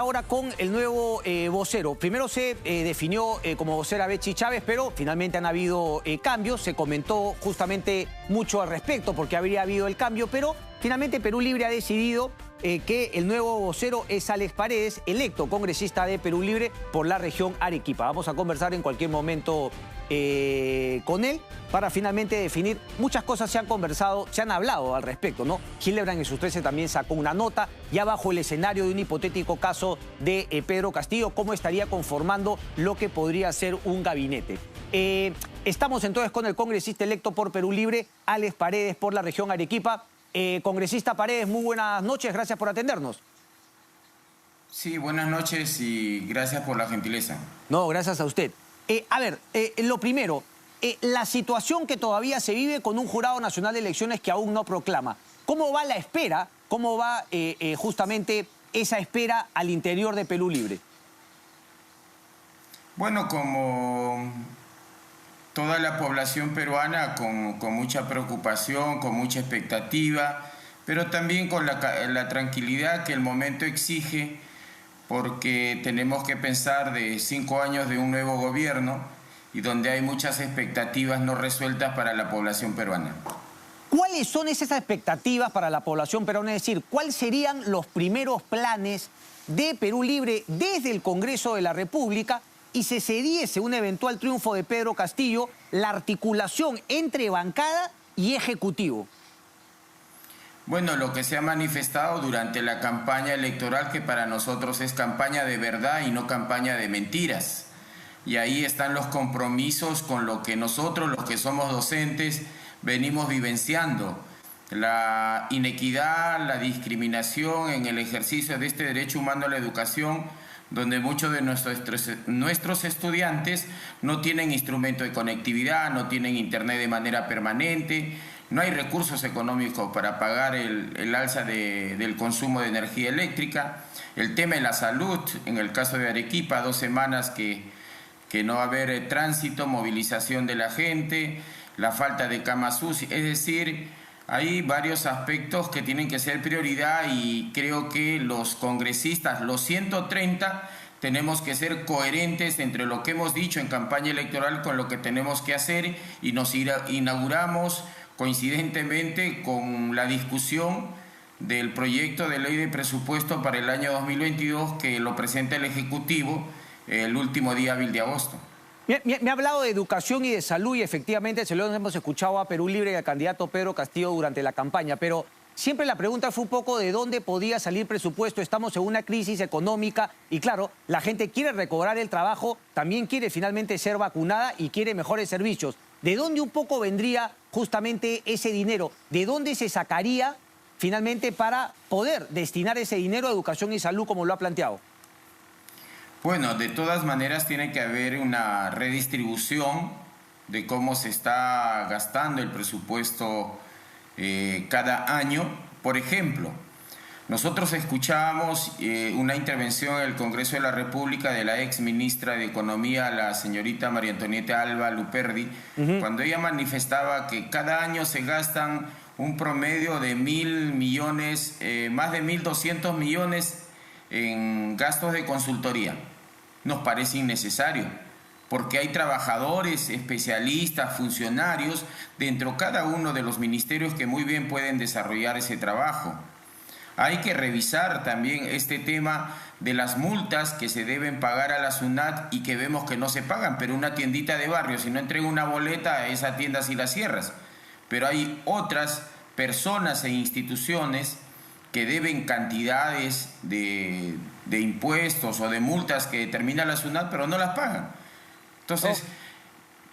Ahora con el nuevo vocero. Primero se definió como vocera Betty Chávez, pero finalmente han habido cambios. Se comentó justamente mucho al respecto porque habría habido el cambio, pero finalmente Perú Libre ha decidido que el nuevo vocero es Alex Paredes, electo congresista de Perú Libre por la región Arequipa. Vamos a conversar en cualquier momento con él para finalmente definir. Muchas cosas se han conversado, se han hablado al respecto, ¿no? Hildebrand en sus 13 también sacó una nota ya bajo el escenario de un hipotético caso de Pedro Castillo, cómo estaría conformando lo que podría ser un gabinete. Estamos entonces con el congresista electo por Perú Libre, Alex Paredes, por la región Arequipa. Congresista Paredes, muy buenas noches, gracias por atendernos. Sí, buenas noches y gracias por la gentileza. No, gracias a usted. Lo primero, la situación que todavía se vive con un Jurado Nacional de Elecciones que aún no proclama. ¿Cómo va la espera? ¿Cómo va justamente esa espera al interior de Perú Libre? Bueno, como toda la población peruana, con mucha preocupación, con mucha expectativa, pero también con la tranquilidad que el momento exige, porque tenemos que pensar de 5 años de un nuevo gobierno y donde hay muchas expectativas no resueltas para la población peruana. ¿Cuáles son esas expectativas para la población peruana? Es decir, ¿cuáles serían los primeros planes de Perú Libre desde el Congreso de la República y si se diese un eventual triunfo de Pedro Castillo, la articulación entre bancada y ejecutivo? Bueno, lo que se ha manifestado durante la campaña electoral, que para nosotros es campaña de verdad y no campaña de mentiras. Y ahí están los compromisos con lo que nosotros, los que somos docentes, venimos vivenciando. La inequidad, la discriminación en el ejercicio de este derecho humano a la educación, donde muchos de nuestros estudiantes no tienen instrumento de conectividad, no tienen internet de manera permanente, no hay recursos económicos para pagar el alza del consumo de energía eléctrica, el tema de la salud, en el caso de Arequipa, 2 semanas que no va a haber tránsito, movilización de la gente, la falta de camas UCI, es decir, hay varios aspectos que tienen que ser prioridad y creo que los congresistas, los 130, tenemos que ser coherentes entre lo que hemos dicho en campaña electoral con lo que tenemos que hacer y nos inauguramos coincidentemente con la discusión del proyecto de ley de presupuesto para el año 2022 que lo presenta el Ejecutivo el último día hábil de agosto. Me ha hablado de educación y de salud y efectivamente se lo hemos escuchado a Perú Libre y al candidato Pedro Castillo durante la campaña, pero siempre la pregunta fue un poco de dónde podía salir presupuesto. Estamos en una crisis económica y claro, la gente quiere recobrar el trabajo, también quiere finalmente ser vacunada y quiere mejores servicios. ¿De dónde un poco vendría justamente ese dinero? ¿De dónde se sacaría finalmente para poder destinar ese dinero a educación y salud como lo ha planteado? Bueno, de todas maneras tiene que haber una redistribución de cómo se está gastando el presupuesto cada año. Por ejemplo, nosotros escuchábamos una intervención en el Congreso de la República de la ex ministra de Economía, la señorita María Antonieta Alba Luperdi, cuando ella manifestaba que cada año se gastan un promedio de 1.000 millones, más de 1.200 millones en gastos de consultoría. Nos parece innecesario, porque hay trabajadores, especialistas, funcionarios dentro de cada uno de los ministerios que muy bien pueden desarrollar ese trabajo. Hay que revisar también este tema de las multas que se deben pagar a la SUNAT y que vemos que no se pagan, pero una tiendita de barrio, si no entrega una boleta, esa tienda sí la cierras. Pero hay otras personas e instituciones que deben cantidades de impuestos o de multas que determina la SUNAT, pero no las pagan. Entonces,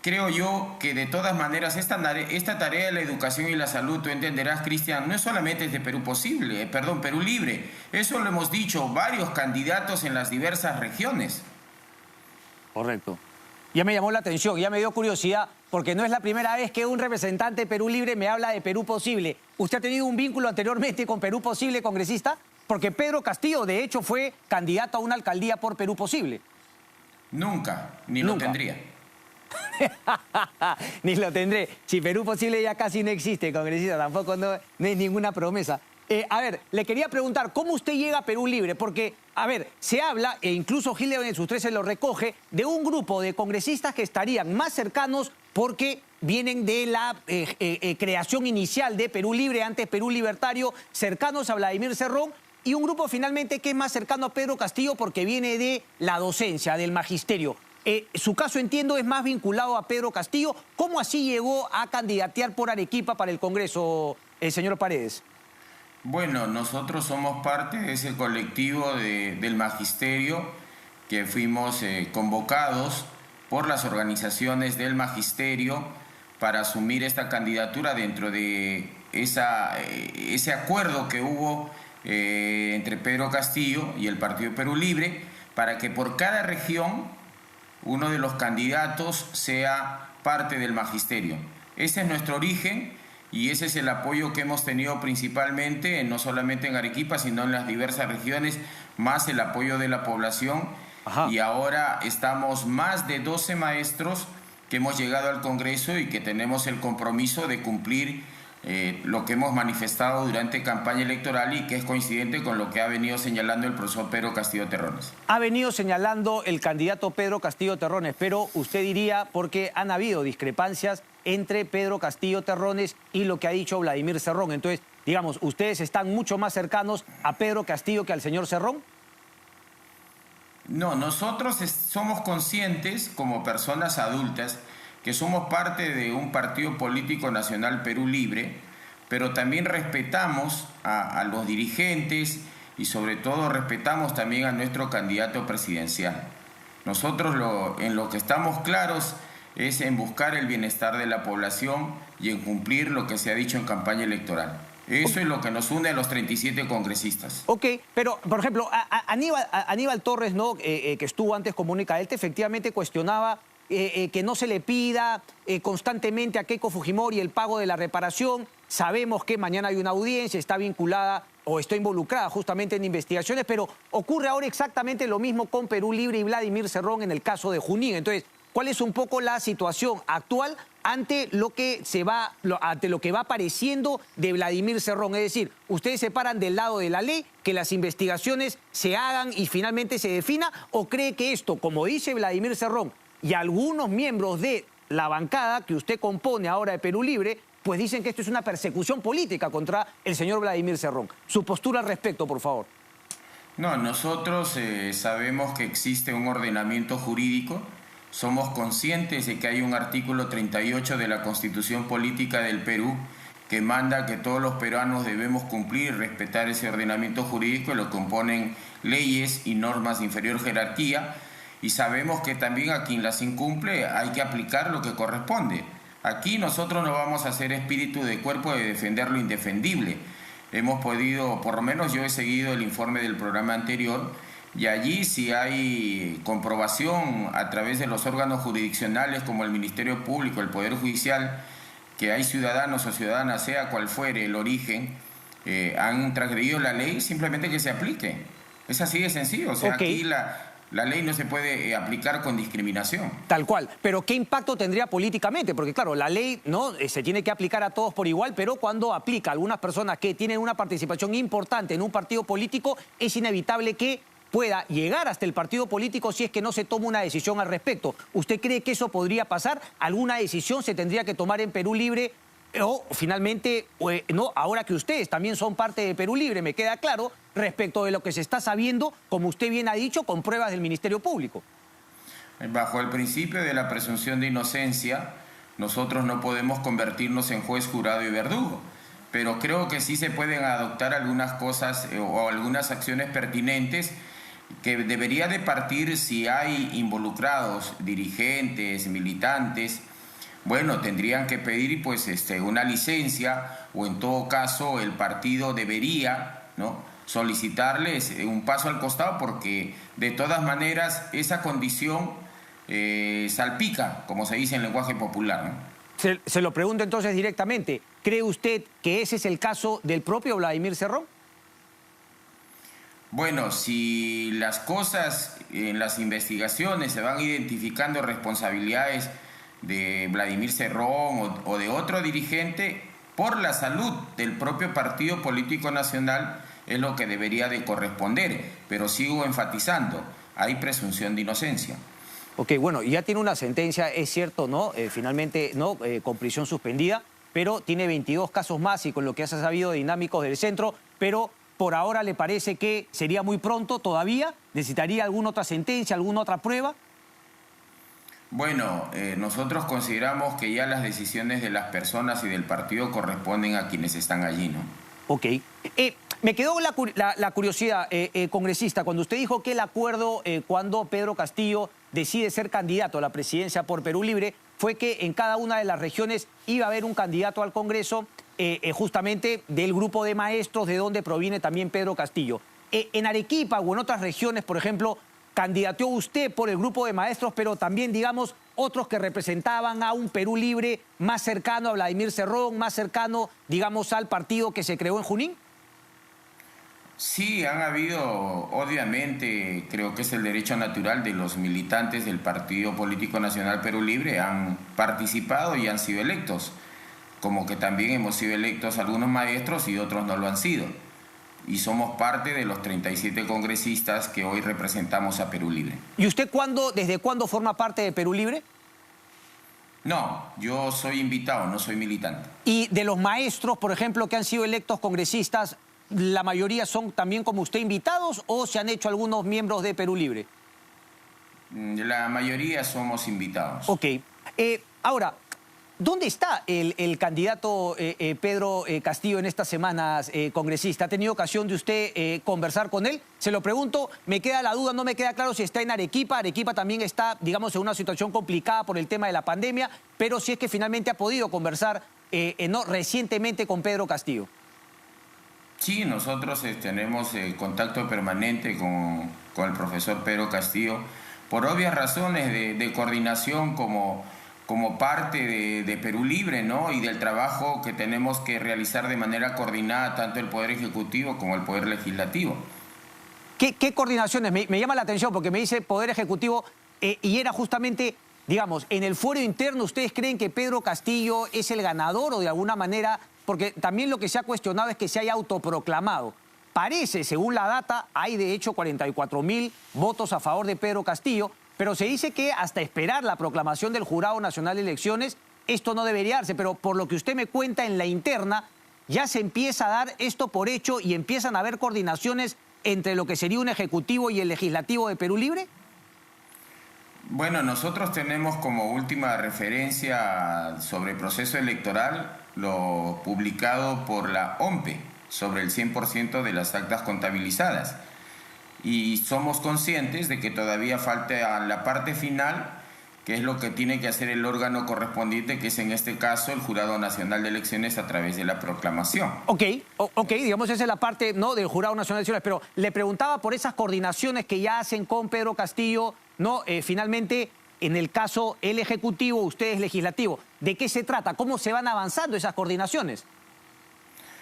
creo yo que de todas maneras esta tarea de la educación y la salud, tú entenderás, Cristian, no es solamente de Perú Perú Libre. Eso lo hemos dicho varios candidatos en las diversas regiones. Correcto. Ya me llamó la atención, ya me dio curiosidad, porque no es la primera vez que un representante de Perú Libre me habla de Perú Posible. ¿Usted ha tenido un vínculo anteriormente con Perú Posible, congresista? Porque Pedro Castillo, de hecho, fue candidato a una alcaldía por Perú Posible. Nunca, ni lo tendría. Ni lo tendré. Si Perú Posible ya casi no existe, congresista, tampoco no es ninguna promesa. A ver, le quería preguntar, ¿cómo usted llega a Perú Libre? Porque, a ver, se habla, e incluso Gilio en sus 13 lo recoge, de un grupo de congresistas que estarían más cercanos porque vienen de la creación inicial de Perú Libre, antes Perú Libertario, cercanos a Vladimir Cerrón, y un grupo finalmente que es más cercano a Pedro Castillo porque viene de la docencia, del magisterio. Su caso, entiendo, es más vinculado a Pedro Castillo. ¿Cómo así llegó a candidatear por Arequipa para el Congreso, señor Paredes? Bueno, nosotros somos parte de ese colectivo del magisterio que fuimos convocados por las organizaciones del magisterio para asumir esta candidatura dentro de ese acuerdo que hubo entre Pedro Castillo y el Partido Perú Libre para que por cada región uno de los candidatos sea parte del magisterio. Ese es nuestro origen. Y ese es el apoyo que hemos tenido principalmente, no solamente en Arequipa, sino en las diversas regiones, más el apoyo de la población. Ajá. Y ahora estamos más de 12 maestros que hemos llegado al Congreso y que tenemos el compromiso de cumplir lo que hemos manifestado durante campaña electoral y que es coincidente con lo que ha venido señalando el profesor Pedro Castillo Terrones. Ha venido señalando el candidato Pedro Castillo Terrones, pero usted diría porque han habido discrepancias entre Pedro Castillo Terrones y lo que ha dicho Vladimir Cerrón. Entonces, digamos, ¿ustedes están mucho más cercanos a Pedro Castillo que al señor Cerrón? No, nosotros somos conscientes como personas adultas que somos parte de un partido político nacional Perú Libre, pero también respetamos a los dirigentes y sobre todo respetamos también a nuestro candidato presidencial. Nosotros en lo que estamos claros es en buscar el bienestar de la población y en cumplir lo que se ha dicho en campaña electoral. Eso es lo que nos une a los 37 congresistas. Ok, pero, por ejemplo, Aníbal Torres, ¿no? Que estuvo antes con Mónica Delta, efectivamente cuestionaba que no se le pida constantemente a Keiko Fujimori el pago de la reparación. Sabemos que mañana hay una audiencia, está vinculada o está involucrada justamente en investigaciones, pero ocurre ahora exactamente lo mismo con Perú Libre y Vladimir Cerrón en el caso de Junín. Entonces, ¿cuál es un poco la situación actual ante lo que va apareciendo de Vladimir Cerrón? Es decir, ¿ustedes se paran del lado de la ley, que las investigaciones se hagan y finalmente se defina? ¿O cree que esto, como dice Vladimir Cerrón y algunos miembros de la bancada que usted compone ahora de Perú Libre, pues dicen que esto es una persecución política contra el señor Vladimir Cerrón? Su postura al respecto, por favor. No, nosotros sabemos que existe un ordenamiento jurídico. Somos conscientes de que hay un artículo 38 de la Constitución Política del Perú que manda que todos los peruanos debemos cumplir y respetar ese ordenamiento jurídico, y lo componen leyes y normas de inferior jerarquía, y sabemos que también a quien las incumple hay que aplicar lo que corresponde. Aquí nosotros no vamos a hacer espíritu de cuerpo de defender lo indefendible. Hemos podido, por lo menos yo he seguido el informe del programa anterior, y allí si hay comprobación a través de los órganos jurisdiccionales como el Ministerio Público, el Poder Judicial, que hay ciudadanos o ciudadanas, sea cual fuere el origen, han transgredido la ley, simplemente que se aplique. Es así de sencillo. O sea, Okay. Aquí la ley no se puede aplicar con discriminación. Tal cual. Pero ¿qué impacto tendría políticamente? Porque claro, la ley no se tiene que aplicar a todos por igual, pero cuando aplica a algunas personas que tienen una participación importante en un partido político, es inevitable que pueda llegar hasta el partido político si es que no se toma una decisión al respecto. ¿Usted cree que eso podría pasar? ¿Alguna decisión se tendría que tomar en Perú Libre? O finalmente, no, ahora que ustedes también son parte de Perú Libre, me queda claro, respecto de lo que se está sabiendo, como usted bien ha dicho, con pruebas del Ministerio Público. Bajo el principio de la presunción de inocencia, nosotros no podemos convertirnos en juez, jurado y verdugo. Pero creo que sí se pueden adoptar algunas cosas o algunas acciones pertinentes que debería de partir si hay involucrados, dirigentes, militantes. Bueno, tendrían que pedir pues una licencia, o en todo caso el partido debería, ¿no?, solicitarles un paso al costado, porque de todas maneras esa condición salpica, como se dice en lenguaje popular, ¿no? Se lo pregunto entonces directamente. ¿Cree usted que ese es el caso del propio Vladimir Cerrón? Bueno, si las cosas en las investigaciones se van identificando responsabilidades de Vladimir Cerrón o de otro dirigente, por la salud del propio Partido Político Nacional es lo que debería de corresponder, pero sigo enfatizando, hay presunción de inocencia. Ok, bueno, ya tiene una sentencia, es cierto, ¿no? Finalmente, ¿no? Con prisión suspendida, pero tiene 22 casos más y con lo que se ha sabido de dinámicos del centro, pero por ahora le parece que sería muy pronto todavía, necesitaría alguna otra sentencia, alguna otra prueba. Bueno, nosotros consideramos que ya las decisiones de las personas y del partido corresponden a quienes están allí, ¿no? Ok. Me quedó la curiosidad, congresista, cuando usted dijo que el acuerdo, cuando Pedro Castillo decide ser candidato a la presidencia por Perú Libre, fue que en cada una de las regiones iba a haber un candidato al Congreso, justamente del grupo de maestros de donde proviene también Pedro Castillo. En Arequipa o en otras regiones, por ejemplo, candidateó usted por el grupo de maestros, pero también, digamos, otros que representaban a un Perú Libre más cercano a Vladimir Cerrón, más cercano, digamos, al partido que se creó en Junín. Sí, han habido, obviamente, creo que es el derecho natural de los militantes del Partido Político Nacional Perú Libre, han participado y han sido electos, como que también hemos sido electos algunos maestros y otros no lo han sido. Y somos parte de los 37 congresistas que hoy representamos a Perú Libre. ¿Y usted desde cuándo forma parte de Perú Libre? No, yo soy invitado, no soy militante. Y de los maestros, por ejemplo, que han sido electos congresistas, ¿la mayoría son también como usted invitados o se han hecho algunos miembros de Perú Libre? La mayoría somos invitados. Ok. Ahora, ¿dónde está el candidato Pedro Castillo en estas semanas, congresista? ¿Ha tenido ocasión de usted conversar con él? Se lo pregunto, me queda la duda, no me queda claro si está en Arequipa. Arequipa también está, digamos, en una situación complicada por el tema de la pandemia, pero si es que finalmente ha podido conversar recientemente con Pedro Castillo. Sí, nosotros tenemos contacto permanente con el profesor Pedro Castillo, por obvias razones de coordinación como parte de Perú Libre, ¿no? Y del trabajo que tenemos que realizar de manera coordinada tanto el Poder Ejecutivo como el Poder Legislativo. ¿Qué coordinaciones? Me llama la atención porque me dice Poder Ejecutivo y era justamente, digamos, en el fuero interno, ¿ustedes creen que Pedro Castillo es el ganador o de alguna manera? Porque también lo que se ha cuestionado es que se haya autoproclamado. Parece, según la data, hay de hecho 44.000 votos a favor de Pedro Castillo, pero se dice que hasta esperar la proclamación del Jurado Nacional de Elecciones, esto no debería darse. Pero por lo que usted me cuenta en la interna, ya se empieza a dar esto por hecho y empiezan a haber coordinaciones entre lo que sería un Ejecutivo y el Legislativo de Perú Libre. Bueno, nosotros tenemos como última referencia sobre el proceso electoral lo publicado por la OMPE sobre el 100% de las actas contabilizadas. Y somos conscientes de que todavía falta la parte final, que es lo que tiene que hacer el órgano correspondiente, que es en este caso el Jurado Nacional de Elecciones a través de la proclamación. Ok, digamos esa es la parte, ¿no?, del Jurado Nacional de Elecciones, pero le preguntaba por esas coordinaciones que ya hacen con Pedro Castillo, ¿no? Finalmente, en el caso el Ejecutivo, ustedes Legislativo, ¿de qué se trata? ¿Cómo se van avanzando esas coordinaciones?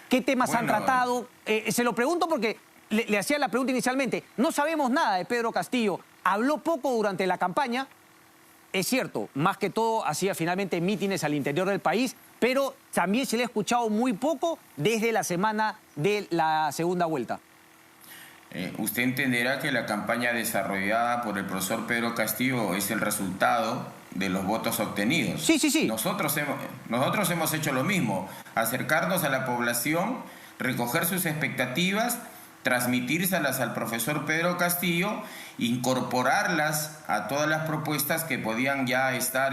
¿Qué temas han tratado? Se lo pregunto porque le hacía la pregunta inicialmente. No sabemos nada de Pedro Castillo. Habló poco durante la campaña. Es cierto, más que todo hacía finalmente mítines al interior del país, pero también se le ha escuchado muy poco desde la semana de la segunda vuelta. Usted entenderá que la campaña desarrollada por el profesor Pedro Castillo es el resultado de los votos obtenidos. Sí. Nosotros hemos hecho lo mismo, acercarnos a la población, recoger sus expectativas, transmitírselas al profesor Pedro Castillo, incorporarlas a todas las propuestas que podían ya estar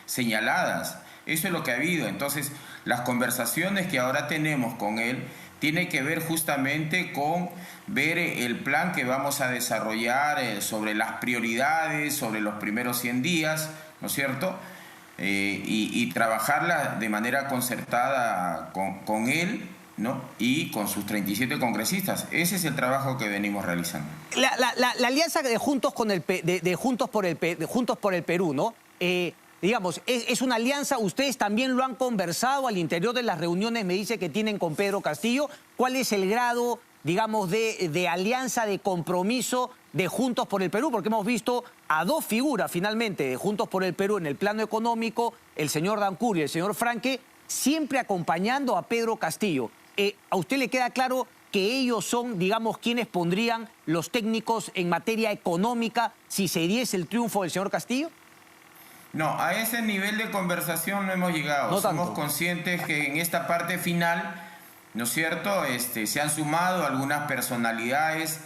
señaladas. Eso es lo que ha habido. Entonces, las conversaciones que ahora tenemos con él tienen que ver justamente con ver el plan que vamos a desarrollar sobre las prioridades, sobre los primeros 100 días, ¿no es cierto? Y trabajarla de manera concertada con él, ¿no? Y con sus 37 congresistas. Ese es el trabajo que venimos realizando. La alianza de Juntos por el Perú, ¿no? Digamos, es una alianza, ustedes también lo han conversado al interior de las reuniones, me dice que tienen con Pedro Castillo. ¿Cuál es el grado, digamos, de alianza, de compromiso de Juntos por el Perú? Porque hemos visto a dos figuras finalmente de Juntos por el Perú en el plano económico, el señor Dancur y el señor Franque, siempre acompañando a Pedro Castillo. ¿A usted le queda claro que ellos son, digamos, quienes pondrían los técnicos en materia económica si se diese el triunfo del señor Castillo? No, a ese nivel de conversación no hemos llegado. No Somos tanto. conscientes que en esta parte final, ¿no es cierto?, se han sumado algunas personalidades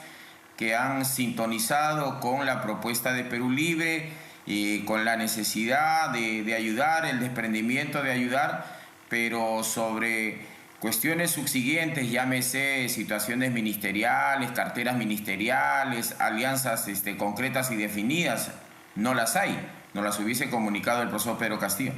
que han sintonizado con la propuesta de Perú Libre y con la necesidad de ayudar, el desprendimiento de ayudar, pero sobre cuestiones subsiguientes, llámese situaciones ministeriales, carteras ministeriales, alianzas concretas y definidas, no las hay. Nos las hubiese comunicado el profesor Pedro Castillo.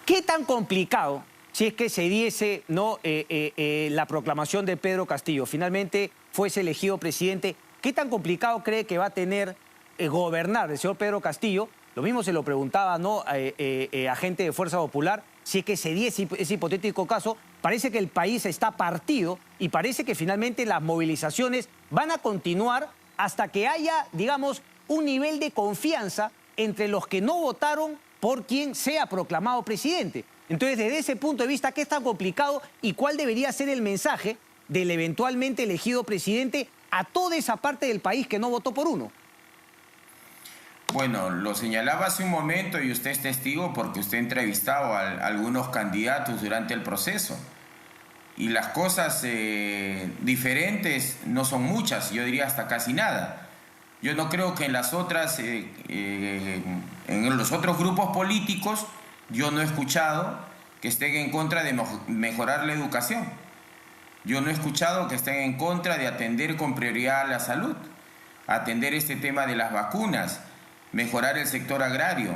¿Qué tan complicado, si es que se diese la proclamación de Pedro Castillo, finalmente fuese elegido presidente, qué tan complicado cree que va a tener gobernar el señor Pedro Castillo? Lo mismo se lo preguntaba, ¿no?, a gente de Fuerza Popular, si es que se diese ese hipotético caso. Parece que el país está partido y parece que finalmente las movilizaciones van a continuar hasta que haya, digamos, un nivel de confianza entre los que no votaron por quien sea proclamado presidente. Entonces, desde ese punto de vista, ¿qué es tan complicado y cuál debería ser el mensaje del eventualmente elegido presidente a toda esa parte del país que no votó por uno? Bueno, lo señalaba hace un momento y usted es testigo porque usted ha entrevistado a algunos candidatos durante el proceso. Y las cosas diferentes no son muchas, yo diría hasta casi nada. Yo no creo que en las otras, en los otros grupos políticos, yo no he escuchado que estén en contra de mejorar la educación. Yo no he escuchado que estén en contra de atender con prioridad la salud, atender este tema de las vacunas, mejorar el sector agrario.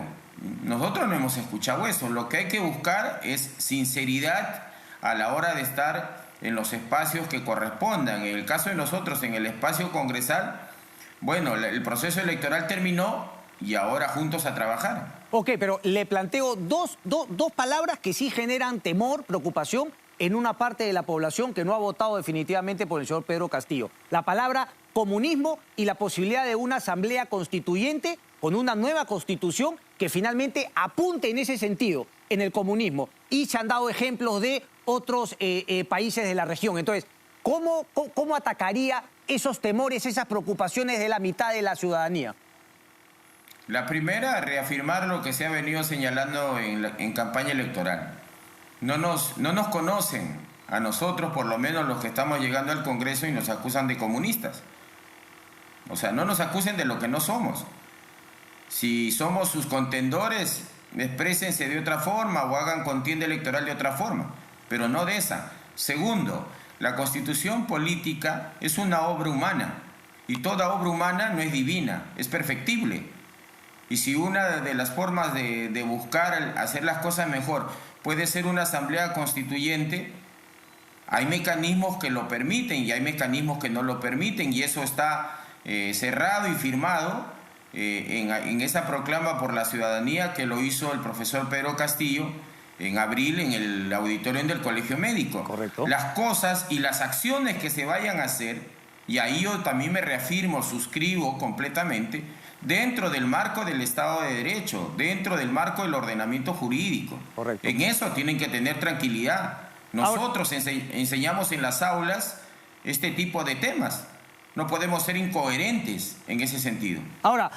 Nosotros no hemos escuchado eso. Lo que hay que buscar es sinceridad a la hora de estar en los espacios que correspondan. En el caso de nosotros, en el espacio congresal, bueno, el proceso electoral terminó y ahora juntos a trabajar. Ok, pero le planteo dos palabras que sí generan temor, preocupación en una parte de la población que no ha votado definitivamente por el señor Pedro Castillo. La palabra comunismo y la posibilidad de una asamblea constituyente con una nueva constitución que finalmente apunte en ese sentido, en el comunismo. Y se han dado ejemplos de otros países de la región. Entonces, ¿cómo atacaría esos temores, esas preocupaciones de la mitad de la ciudadanía? La primera, reafirmar lo que se ha venido señalando en campaña electoral. No nos conocen a nosotros, por lo menos los que estamos llegando al Congreso, y nos acusan de comunistas. O sea, no nos acusen de lo que no somos. Si somos sus contendores, exprésense de otra forma o hagan contienda electoral de otra forma, pero no de esa. Segundo, la Constitución política es una obra humana y toda obra humana no es divina, es perfectible. Y si una de las formas de buscar hacer las cosas mejor puede ser una asamblea constituyente, hay mecanismos que lo permiten y hay mecanismos que no lo permiten, y eso está cerrado y firmado en esa proclama por la ciudadanía que lo hizo el profesor Pedro Castillo en abril en el auditorio del Colegio Médico. Correcto. Las cosas y las acciones que se vayan a hacer, y ahí yo también me reafirmo, suscribo completamente, dentro del marco del Estado de Derecho, dentro del marco del ordenamiento jurídico. Correcto. En eso tienen que tener tranquilidad. Nosotros enseñamos en las aulas este tipo de temas. No podemos ser incoherentes en ese sentido. Ahora,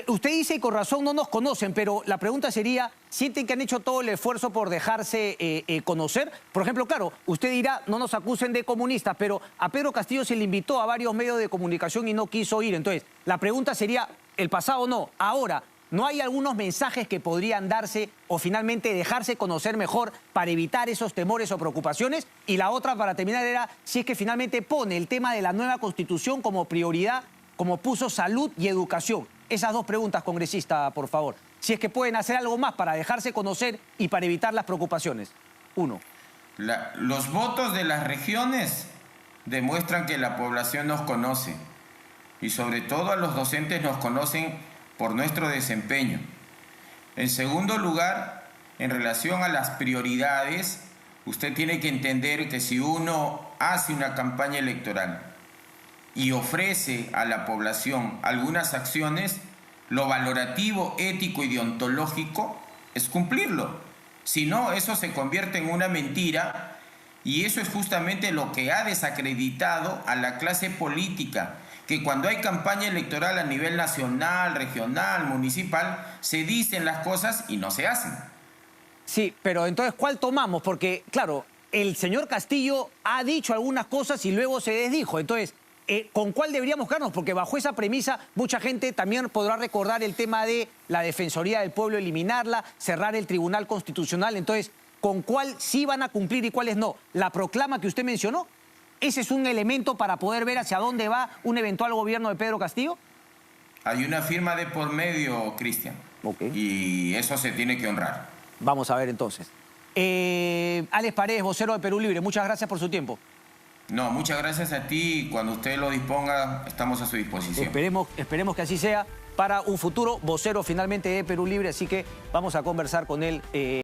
usted dice, y con razón no nos conocen, pero la pregunta sería, ¿sienten que han hecho todo el esfuerzo por dejarse conocer? Por ejemplo, claro, usted dirá, no nos acusen de comunistas, pero a Pedro Castillo se le invitó a varios medios de comunicación y no quiso ir. Entonces, la pregunta sería, el pasado no, ahora, ¿no hay algunos mensajes que podrían darse o finalmente dejarse conocer mejor para evitar esos temores o preocupaciones? Y la otra, para terminar, era si es que finalmente pone el tema de la nueva Constitución como prioridad, como puso salud y educación. Esas dos preguntas, congresista, por favor. Si es que pueden hacer algo más para dejarse conocer y para evitar las preocupaciones. Uno. Los votos de las regiones demuestran que la población nos conoce. Y sobre todo a los docentes nos conocen por nuestro desempeño. En segundo lugar, en relación a las prioridades, usted tiene que entender que si uno hace una campaña electoral y ofrece a la población algunas acciones, lo valorativo, ético y deontológico es cumplirlo. Si no, eso se convierte en una mentira y eso es justamente lo que ha desacreditado a la clase política, que cuando hay campaña electoral a nivel nacional, regional, municipal, se dicen las cosas y no se hacen. Sí, pero entonces, ¿cuál tomamos? Porque, claro, el señor Castillo ha dicho algunas cosas y luego se desdijo. Entonces, ¿con cuál deberíamos quedarnos? Porque bajo esa premisa, mucha gente también podrá recordar el tema de la Defensoría del Pueblo, eliminarla, cerrar el Tribunal Constitucional. Entonces, ¿con cuál sí van a cumplir y cuáles no? La proclama que usted mencionó, ¿ese es un elemento para poder ver hacia dónde va un eventual gobierno de Pedro Castillo? Hay una firma de por medio, Cristian, y eso se tiene que honrar. Vamos a ver entonces. Alex Paredes, vocero de Perú Libre, muchas gracias por su tiempo. No, muchas gracias a ti. Cuando usted lo disponga, estamos a su disposición. Esperemos que así sea para un futuro vocero finalmente de Perú Libre, así que vamos a conversar con él.